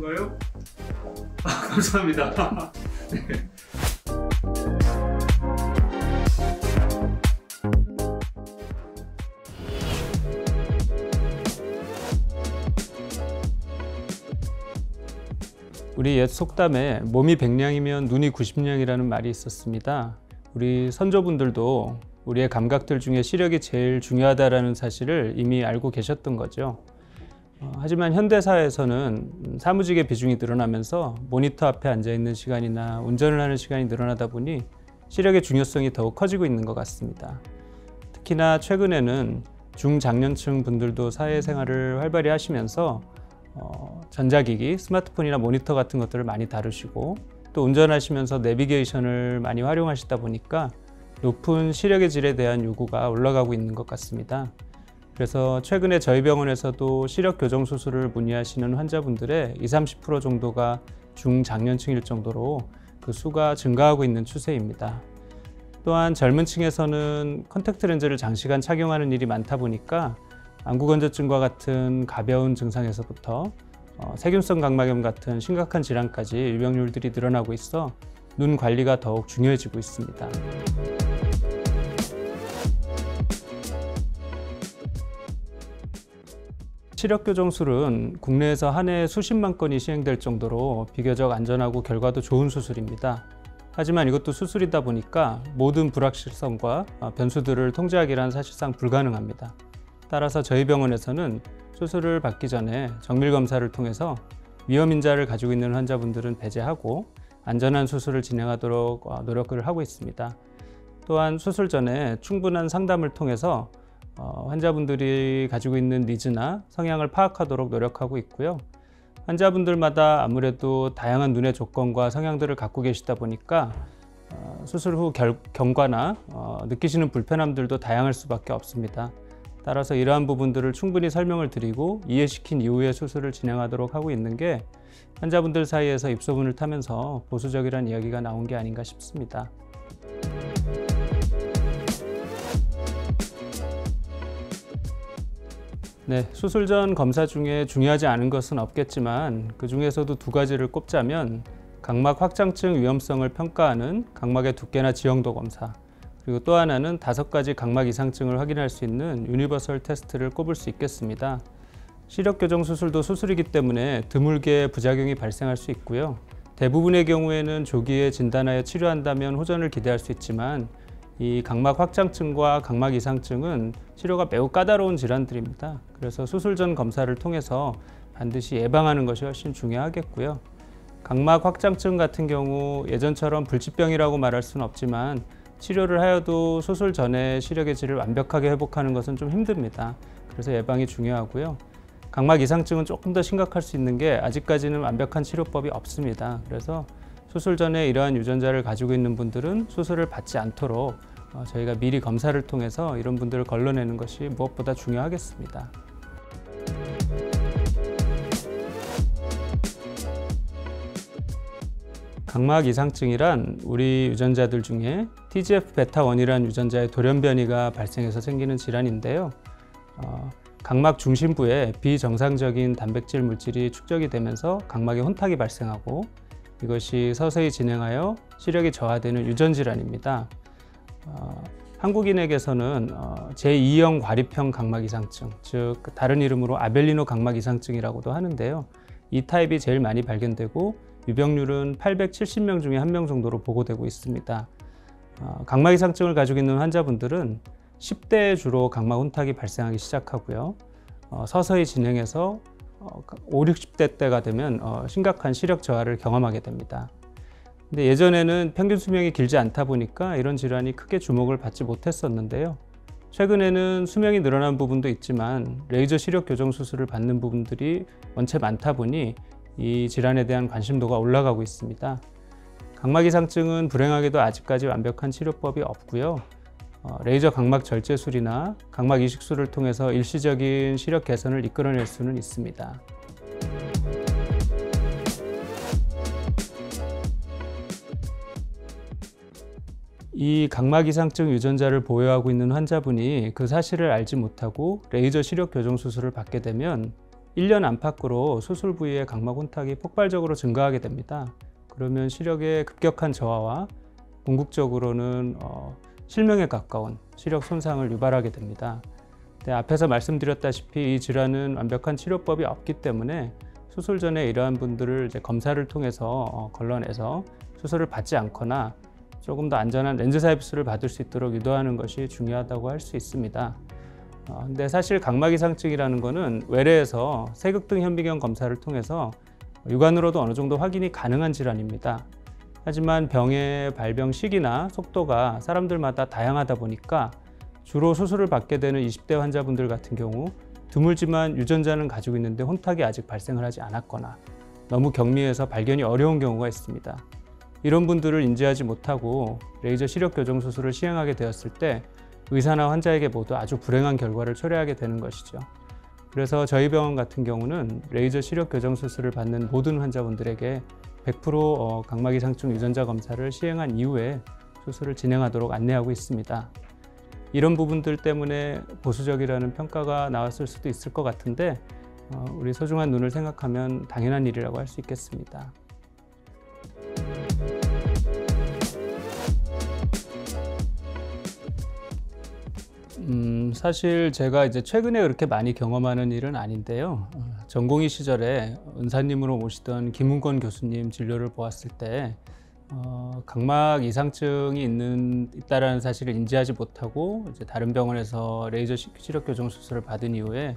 건가요? 감사합니다. 네. 우리 옛 속담에 몸이 100냥이면 눈이 90냥이라는 말이 있었습니다. 우리 선조분들도 우리의 감각들 중에 시력이 제일 중요하다는 사실을 이미 알고 계셨던 거죠. 하지만 현대사회에서는 사무직의 비중이 늘어나면서 모니터 앞에 앉아있는 시간이나 운전을 하는 시간이 늘어나다 보니 시력의 중요성이 더욱 커지고 있는 것 같습니다. 특히나 최근에는 중장년층 분들도 사회생활을 활발히 하시면서 전자기기, 스마트폰이나 모니터 같은 것들을 많이 다루시고 또 운전하시면서 내비게이션을 많이 활용하시다 보니까 높은 시력의 질에 대한 요구가 올라가고 있는 것 같습니다. 그래서 최근에 저희 병원에서도 시력 교정 수술을 문의하시는 환자분들의 20~30% 정도가 중장년층일 정도로 그 수가 증가하고 있는 추세입니다. 또한 젊은 층에서는 컨택트 렌즈를 장시간 착용하는 일이 많다 보니까 안구건조증과 같은 가벼운 증상에서부터 세균성 각막염 같은 심각한 질환까지 유병률들이 늘어나고 있어 눈 관리가 더욱 중요해지고 있습니다. 시력교정술은 국내에서 한 해에 수십만 건이 시행될 정도로 비교적 안전하고 결과도 좋은 수술입니다. 하지만 이것도 수술이다 보니까 모든 불확실성과 변수들을 통제하기란 사실상 불가능합니다. 따라서 저희 병원에서는 수술을 받기 전에 정밀검사를 통해서 위험인자를 가지고 있는 환자분들은 배제하고 안전한 수술을 진행하도록 노력을 하고 있습니다. 또한 수술 전에 충분한 상담을 통해서 환자분들이 가지고 있는 니즈나 성향을 파악하도록 노력하고 있고요. 환자분들마다 아무래도 다양한 눈의 조건과 성향들을 갖고 계시다 보니까 수술 후 경과나 느끼시는 불편함들도 다양할 수밖에 없습니다. 따라서 이러한 부분들을 충분히 설명을 드리고 이해시킨 이후에 수술을 진행하도록 하고 있는 게 환자분들 사이에서 입소문을 타면서 보수적이라는 이야기가 나온 게 아닌가 싶습니다. 네, 수술 전 검사 중에 중요하지 않은 것은 없겠지만 그 중에서도 두 가지를 꼽자면 각막 확장증 위험성을 평가하는 각막의 두께나 지형도 검사, 그리고 또 하나는 5가지 각막 이상증을 확인할 수 있는 유니버설 테스트를 꼽을 수 있겠습니다. 시력 교정 수술도 수술이기 때문에 드물게 부작용이 발생할 수 있고요. 대부분의 경우에는 조기에 진단하여 치료한다면 호전을 기대할 수 있지만 이 각막 확장증과 각막 이상증은 치료가 매우 까다로운 질환들입니다. 그래서 수술 전 검사를 통해서 반드시 예방하는 것이 훨씬 중요하겠고요. 각막 확장증 같은 경우 예전처럼 불치병이라고 말할 수는 없지만 치료를 하여도 수술 전에 시력의 질을 완벽하게 회복하는 것은 좀 힘듭니다. 그래서 예방이 중요하고요. 각막 이상증은 조금 더 심각할 수 있는 게 아직까지는 완벽한 치료법이 없습니다. 그래서 수술 전에 이러한 유전자를 가지고 있는 분들은 수술을 받지 않도록 저희가 미리 검사를 통해서 이런 분들을 걸러내는 것이 무엇보다 중요하겠습니다. 각막 이상증이란 우리 유전자들 중에 TGF-β1이라는 유전자의 돌연변이가 발생해서 생기는 질환인데요. 각막 중심부에 비정상적인 단백질 물질이 축적이 되면서 각막에 혼탁이 발생하고 이것이 서서히 진행하여 시력이 저하되는 유전질환입니다. 한국인에게서는 제2형 과립형 각막 이상증, 즉 다른 이름으로 아벨리노 각막 이상증이라고도 하는데요. 이 타입이 제일 많이 발견되고 유병률은 870명 중에 1명 정도로 보고되고 있습니다. 각막 이상증을 가지고 있는 환자분들은 10대에 주로 각막 혼탁이 발생하기 시작하고요. 서서히 진행해서 5, 60대 때가 되면 심각한 시력 저하를 경험하게 됩니다. 근데 예전에는 평균 수명이 길지 않다 보니까 이런 질환이 크게 주목을 받지 못했었는데요. 최근에는 수명이 늘어난 부분도 있지만 레이저 시력 교정 수술을 받는 부분들이 원체 많다 보니 이 질환에 대한 관심도가 올라가고 있습니다. 각막 이상증은 불행하게도 아직까지 완벽한 치료법이 없고요. 레이저 각막 절제술이나 각막 이식술을 통해서 일시적인 시력 개선을 이끌어낼 수는 있습니다. 이 각막 이상증 유전자를 보유하고 있는 환자분이 그 사실을 알지 못하고 레이저 시력 교정 수술을 받게 되면 1년 안팎으로 수술 부위의 각막 혼탁이 폭발적으로 증가하게 됩니다. 그러면 시력의 급격한 저하와 궁극적으로는 실명에 가까운 시력 손상을 유발하게 됩니다. 앞에서 말씀드렸다시피 이 질환은 완벽한 치료법이 없기 때문에 수술 전에 이러한 분들을 검사를 통해서 걸러내서 수술을 받지 않거나 조금 더 안전한 렌즈 삽입술을 받을 수 있도록 유도하는 것이 중요하다고 할 수 있습니다. 근데 사실 각막 이상증이라는 것은 외래에서 세극등 현미경 검사를 통해서 육안으로도 어느 정도 확인이 가능한 질환입니다. 하지만 병의 발병 시기나 속도가 사람들마다 다양하다 보니까 주로 수술을 받게 되는 20대 환자분들 같은 경우 드물지만 유전자는 가지고 있는데 혼탁이 아직 발생을 하지 않았거나 너무 경미해서 발견이 어려운 경우가 있습니다. 이런 분들을 인지하지 못하고 레이저 시력 교정 수술을 시행하게 되었을 때 의사나 환자에게 모두 아주 불행한 결과를 초래하게 되는 것이죠. 그래서 저희 병원 같은 경우는 레이저 시력 교정 수술을 받는 모든 환자분들에게 100% 각막 이상증 유전자 검사를 시행한 이후에 수술을 진행하도록 안내하고 있습니다. 이런 부분들 때문에 보수적이라는 평가가 나왔을 수도 있을 것 같은데 우리 소중한 눈을 생각하면 당연한 일이라고 할 수 있겠습니다. 사실 제가 이제 최근에 그렇게 많이 경험하는 일은 아닌데요. 전공의 시절에 은사님으로 모시던 김은권 교수님 진료를 보았을 때 각막 이상증이 있다라는 사실을 인지하지 못하고 이제 다른 병원에서 레이저 시력 교정 수술을 받은 이후에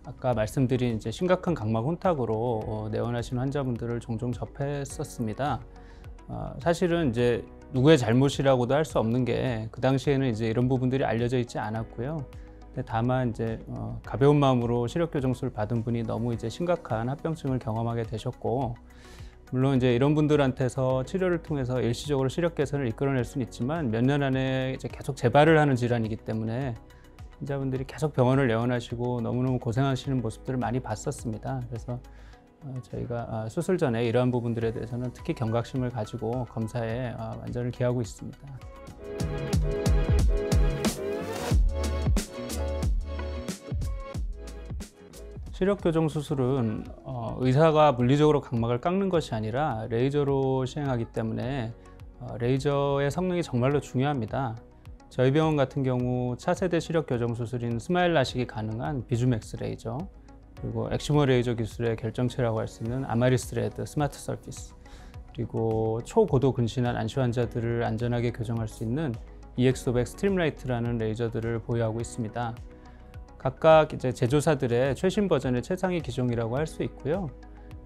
아까 말씀드린 이제 심각한 각막 혼탁으로 내원하신 환자분들을 종종 접했었습니다. 사실은 이제 누구의 잘못이라고도 할 수 없는 게 그 당시에는 이제 이런 부분들이 알려져 있지 않았고요. 다만 이제 가벼운 마음으로 시력 교정술을 받은 분이 너무 이제 심각한 합병증을 경험하게 되셨고, 물론 이제 이런 분들한테서 치료를 통해서 일시적으로 시력 개선을 이끌어낼 수는 있지만 몇 년 안에 이제 계속 재발을 하는 질환이기 때문에 환자분들이 계속 병원을 내원하시고 너무너무 고생하시는 모습들을 많이 봤었습니다. 그래서 저희가 수술 전에 이러한 부분들에 대해서는 특히 경각심을 가지고 검사에 완전을 기하고 있습니다. 시력 교정 수술은 의사가 물리적으로 각막을 깎는 것이 아니라 레이저로 시행하기 때문에 레이저의 성능이 정말로 중요합니다. 저희 병원 같은 경우 차세대 시력 교정 수술인 스마일 라식이 가능한 비주맥스 레이저, 그리고 엑시모 레이저 기술의 결정체라고 할 수 있는 아마리스 레드 스마트 서피스, 그리고 초고도 근신한 안시 환자들을 안전하게 교정할 수 있는 EX500 스트림라이트라는 레이저들을 보유하고 있습니다. 각각 이제 제조사들의 최신 버전의 최상위 기종이라고 할 수 있고요.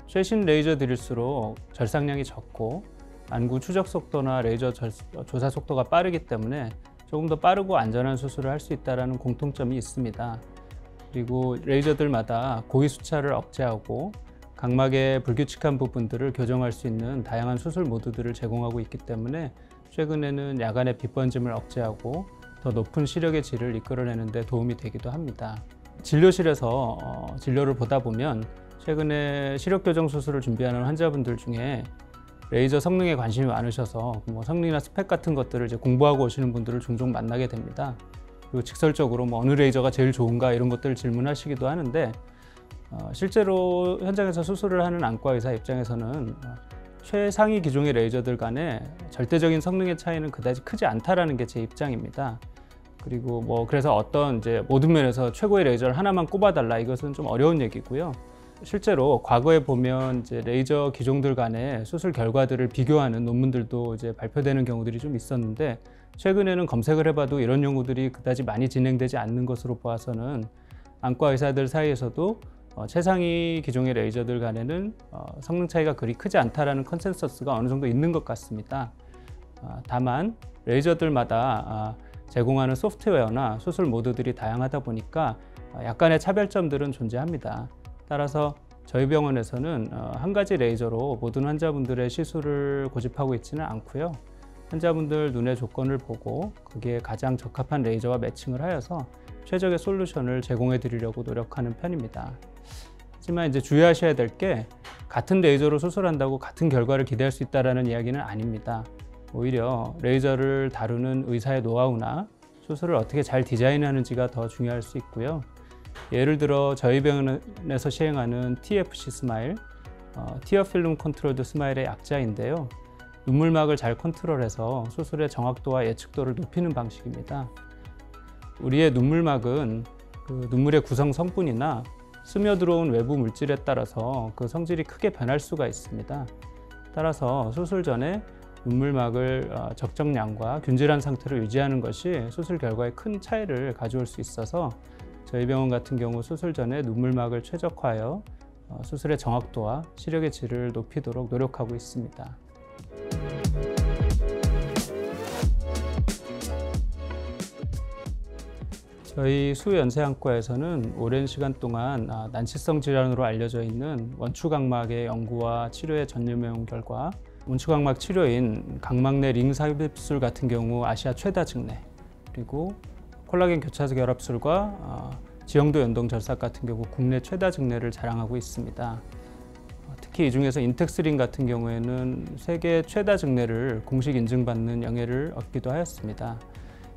최신 레이저들일수록 절삭량이 적고 안구 추적 속도나 레이저 조사 속도가 빠르기 때문에 조금 더 빠르고 안전한 수술을 할 수 있다는 공통점이 있습니다. 그리고 레이저들마다 고위 수차를 억제하고 각막의 불규칙한 부분들을 교정할 수 있는 다양한 수술 모드들을 제공하고 있기 때문에 최근에는 야간의 빛 번짐을 억제하고 더 높은 시력의 질을 이끌어내는 데 도움이 되기도 합니다. 진료실에서 진료를 보다 보면 최근에 시력 교정 수술을 준비하는 환자분들 중에 레이저 성능에 관심이 많으셔서 성능이나 스펙 같은 것들을 이제 공부하고 오시는 분들을 종종 만나게 됩니다. 그리고 직설적으로 어느 레이저가 제일 좋은가 이런 것들을 질문하시기도 하는데, 실제로 현장에서 수술을 하는 안과 의사 입장에서는 최상위 기종의 레이저들 간에 절대적인 성능의 차이는 그다지 크지 않다라는 게 제 입장입니다. 그리고 그래서 어떤 이제 모든 면에서 최고의 레이저를 하나만 꼽아달라, 이것은 좀 어려운 얘기고요. 실제로 과거에 보면 이제 레이저 기종들 간의 수술 결과들을 비교하는 논문들도 이제 발표되는 경우들이 좀 있었는데, 최근에는 검색을 해봐도 이런 연구들이 그다지 많이 진행되지 않는 것으로 보아서는 안과 의사들 사이에서도 최상위 기종의 레이저들 간에는 성능 차이가 그리 크지 않다라는 컨센서스가 어느 정도 있는 것 같습니다. 다만 레이저들마다 제공하는 소프트웨어나 수술 모드들이 다양하다 보니까 약간의 차별점들은 존재합니다. 따라서 저희 병원에서는 한 가지 레이저로 모든 환자분들의 시술을 고집하고 있지는 않고요. 환자분들 눈의 조건을 보고 거기에 가장 적합한 레이저와 매칭을 하여서 최적의 솔루션을 제공해 드리려고 노력하는 편입니다. 하지만 이제 주의하셔야 될 게, 같은 레이저로 수술한다고 같은 결과를 기대할 수 있다는 이야기는 아닙니다. 오히려 레이저를 다루는 의사의 노하우나 수술을 어떻게 잘 디자인하는지가 더 중요할 수 있고요. 예를 들어 저희 병원에서 시행하는 TFC 스마일, 티어 필름 컨트롤드 스마일의 약자인데요. 눈물막을 잘 컨트롤해서 수술의 정확도와 예측도를 높이는 방식입니다. 우리의 눈물막은 그 눈물의 구성 성분이나 스며들어온 외부 물질에 따라서 그 성질이 크게 변할 수가 있습니다. 따라서 수술 전에 눈물막을 적정량과 균질한 상태로 유지하는 것이 수술 결과에 큰 차이를 가져올 수 있어서 저희 병원 같은 경우 수술 전에 눈물막을 최적화하여 수술의 정확도와 시력의 질을 높이도록 노력하고 있습니다. 저희 수연세안과에서는 오랜 시간 동안 난치성 질환으로 알려져 있는 원추각막의 연구와 치료에 전념해온 결과 원추각막 치료인 각막내 링 삽입술 같은 경우 아시아 최다 증례, 그리고 콜라겐 교차 결합술과 지형도 연동 절삭 같은 경우 국내 최다 증례를 자랑하고 있습니다. 특히 이 중에서 인텍스링 같은 경우에는 세계 최다 증례를 공식 인증받는 영예를 얻기도 하였습니다.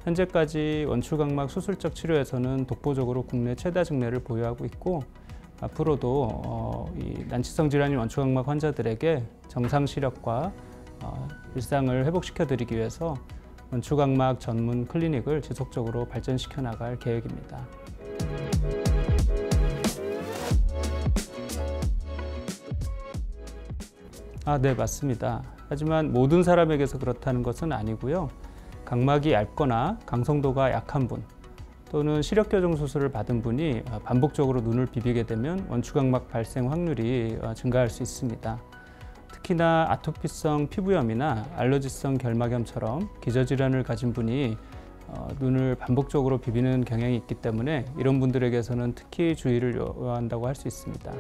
현재까지 원추각막 수술적 치료에서는 독보적으로 국내 최다 증례를 보유하고 있고, 앞으로도 이 난치성 질환인 원추각막 환자들에게 정상 시력과 일상을 회복시켜 드리기 위해서 원추각막 전문 클리닉을 지속적으로 발전시켜 나갈 계획입니다. 네, 맞습니다. 하지만 모든 사람에게서 그렇다는 것은 아니고요. 각막이 얇거나 강성도가 약한 분, 또는 시력교정 수술을 받은 분이 반복적으로 눈을 비비게 되면 원추각막 발생 확률이 증가할 수 있습니다. 특히나 아토피성 피부염이나 알러지성 결막염처럼 기저질환을 가진 분이 눈을 반복적으로 비비는 경향이 있기 때문에 이런 분들에게서는 특히 주의를 요한다고 할 수 있습니다.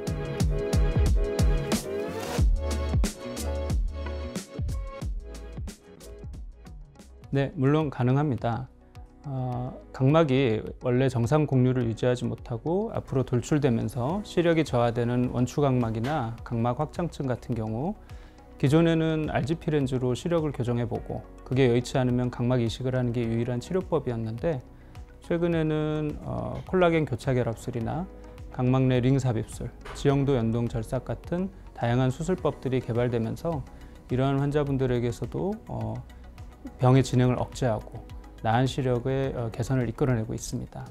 네, 물론 가능합니다. 각막이 원래 정상 곡률을 유지하지 못하고 앞으로 돌출되면서 시력이 저하되는 원추각막이나 각막 확장증 같은 경우, 기존에는 RGP 렌즈로 시력을 교정해보고 그게 여의치 않으면 각막 이식을 하는 게 유일한 치료법이었는데, 최근에는 콜라겐 교차 결합술이나 각막내 링 삽입술, 지형도 연동 절삭 같은 다양한 수술법들이 개발되면서 이러한 환자분들에게서도 병의 진행을 억제하고 나은 시력의 개선을 이끌어내고 있습니다.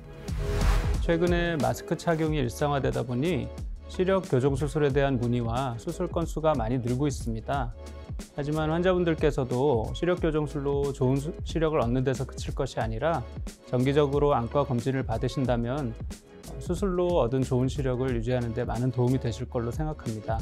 최근에 마스크 착용이 일상화되다 보니 시력 교정 수술에 대한 문의와 수술 건수가 많이 늘고 있습니다. 하지만 환자분들께서도 시력 교정술로 좋은 시력을 얻는 데서 그칠 것이 아니라 정기적으로 안과 검진을 받으신다면 수술로 얻은 좋은 시력을 유지하는 데 많은 도움이 되실 걸로 생각합니다.